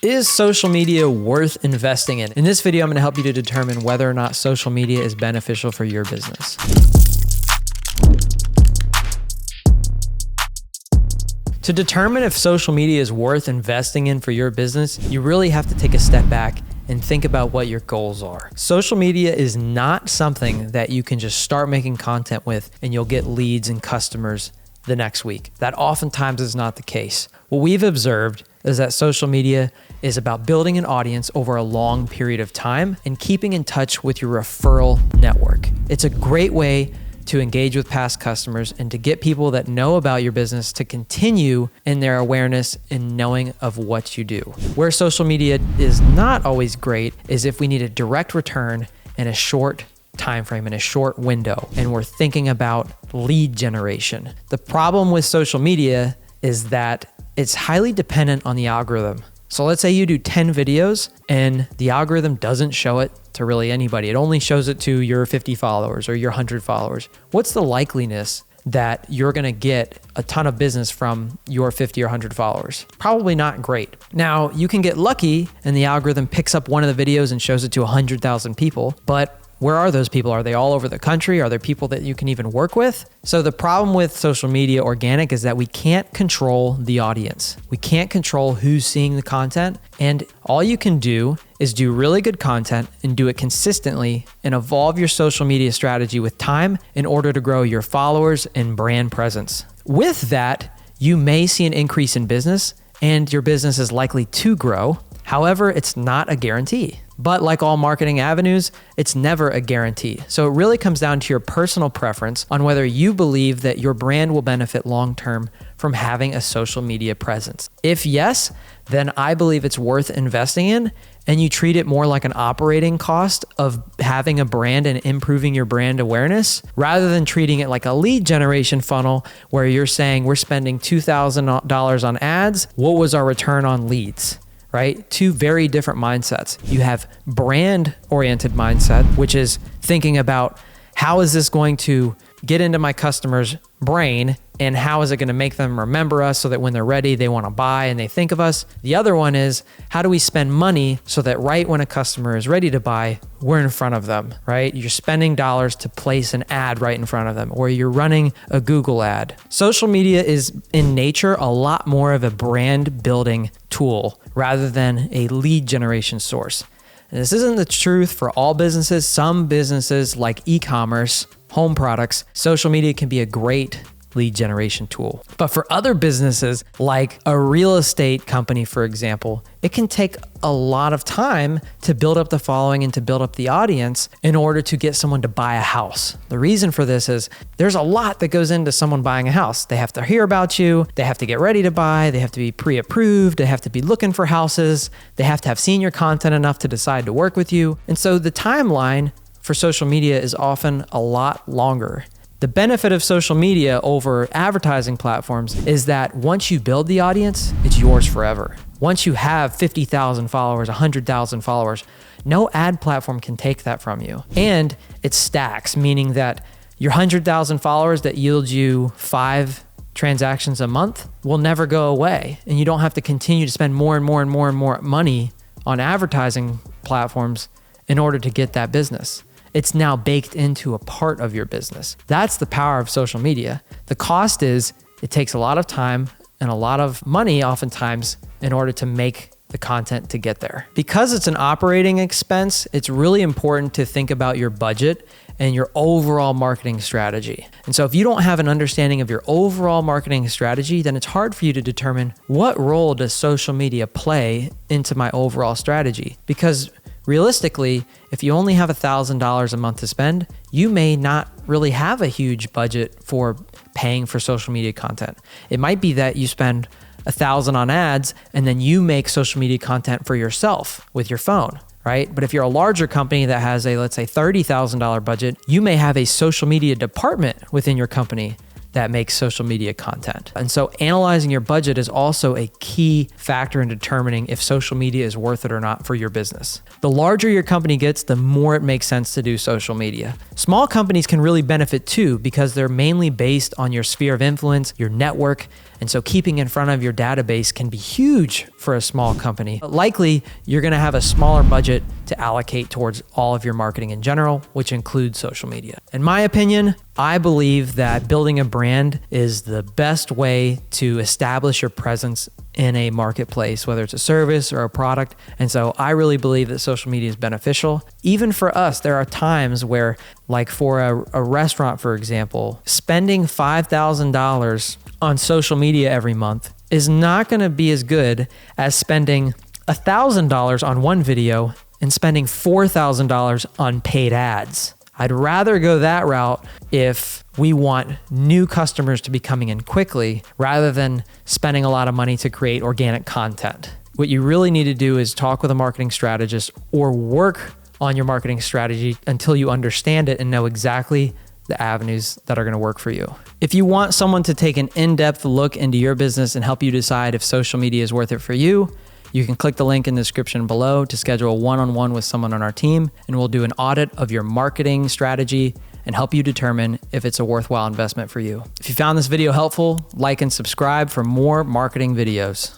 Is social media worth investing in? In this video, I'm going to help you to determine whether or not social media is beneficial for your business. To determine if social media is worth investing in for your business, you really have to take a step back and think about what your goals are. Social media is not something that you can just start making content with and you'll get leads and customers the next week. That oftentimes is not the case. What we've observed is that social media is about building an audience over a long period of time and keeping in touch with your referral network. It's a great way to engage with past customers and to get people that know about your business to continue in their awareness and knowing of what you do. Where social media is not always great is if we need a direct return in a short time frame, in a short window, and we're thinking about lead generation. The problem with social media is that it's highly dependent on the algorithm. So let's say you do 10 videos and the algorithm doesn't show it to really anybody. It only shows it to your 50 followers or your 100 followers. What's the likeliness that you're gonna get a ton of business from your 50 or 100 followers? Probably not great. Now, you can get lucky and the algorithm picks up one of the videos and shows it to 100,000 people, but where are those people? Are they all over the country? Are there people that you can even work with? So the problem with social media organic is that we can't control the audience. We can't control who's seeing the content. And all you can do is do really good content and do it consistently and evolve your social media strategy with time in order to grow your followers and brand presence. With that, you may see an increase in business and your business is likely to grow. However, it's not a guarantee. But like all marketing avenues, it's never a guarantee. So it really comes down to your personal preference on whether you believe that your brand will benefit long-term from having a social media presence. If yes, then I believe it's worth investing in, and you treat it more like an operating cost of having a brand and improving your brand awareness, rather than treating it like a lead generation funnel where you're saying we're spending $2,000 on ads. What was our return on leads? Right? Two very different mindsets. You have brand-oriented mindset, which is thinking about how is this going to get into my customer's brain and how is it going to make them remember us so that when they're ready, they want to buy and they think of us. The other one is how do we spend money so that right when a customer is ready to buy, we're in front of them, right? You're spending dollars to place an ad right in front of them, or you're running a Google ad. Social media is in nature a lot more of a brand building tool rather than a lead generation source. And this isn't the truth for all businesses. Some businesses like e-commerce, home products, social media can be a great lead generation tool. But for other businesses like a real estate company, for example, it can take a lot of time to build up the following and to build up the audience in order to get someone to buy a house. The reason for this is there's a lot that goes into someone buying a house. They have to hear about you. They have to get ready to buy. They have to be pre-approved. They have to be looking for houses. They have to have seen your content enough to decide to work with you. And so the timeline for social media is often a lot longer. The benefit of social media over advertising platforms is that once you build the audience, it's yours forever. Once you have 50,000 followers, 100,000 followers, no ad platform can take that from you. And it stacks, meaning that your 100,000 followers that yield you 5 transactions a month will never go away. And you don't have to continue to spend more and more and more and more money on advertising platforms in order to get that business. It's now baked into a part of your business. That's the power of social media. The cost is it takes a lot of time and a lot of money oftentimes in order to make the content to get there. Because it's an operating expense, it's really important to think about your budget and your overall marketing strategy. And so if you don't have an understanding of your overall marketing strategy, then it's hard for you to determine what role does social media play into my overall strategy. Because realistically, if you only have $1,000 a month to spend, you may not really have a huge budget for paying for social media content. It might be that you spend $1,000 on ads and then you make social media content for yourself with your phone, right? But if you're a larger company that has a, let's say, $30,000 budget, you may have a social media department within your company that make social media content. And so analyzing your budget is also a key factor in determining if social media is worth it or not for your business. The larger your company gets, the more it makes sense to do social media. Small companies can really benefit too because they're mainly based on your sphere of influence, your network, and so keeping in front of your database can be huge for a small company. But likely, you're gonna have a smaller budget to allocate towards all of your marketing in general, which includes social media. In my opinion, I believe that building a brand is the best way to establish your presence in a marketplace, whether it's a service or a product. And so I really believe that social media is beneficial. Even for us, there are times where, like for a restaurant, for example, spending $5,000 on social media every month is not going to be as good as spending $1,000 on one video and spending $4,000 on paid ads. I'd rather go that route if we want new customers to be coming in quickly rather than spending a lot of money to create organic content. What you really need to do is talk with a marketing strategist or work on your marketing strategy until you understand it and know exactly the avenues that are going to work for you. If you want someone to take an in-depth look into your business and help you decide if social media is worth it for you, you can click the link in the description below to schedule a one-on-one with someone on our team, and we'll do an audit of your marketing strategy and help you determine if it's a worthwhile investment for you. If you found this video helpful, like and subscribe for more marketing videos.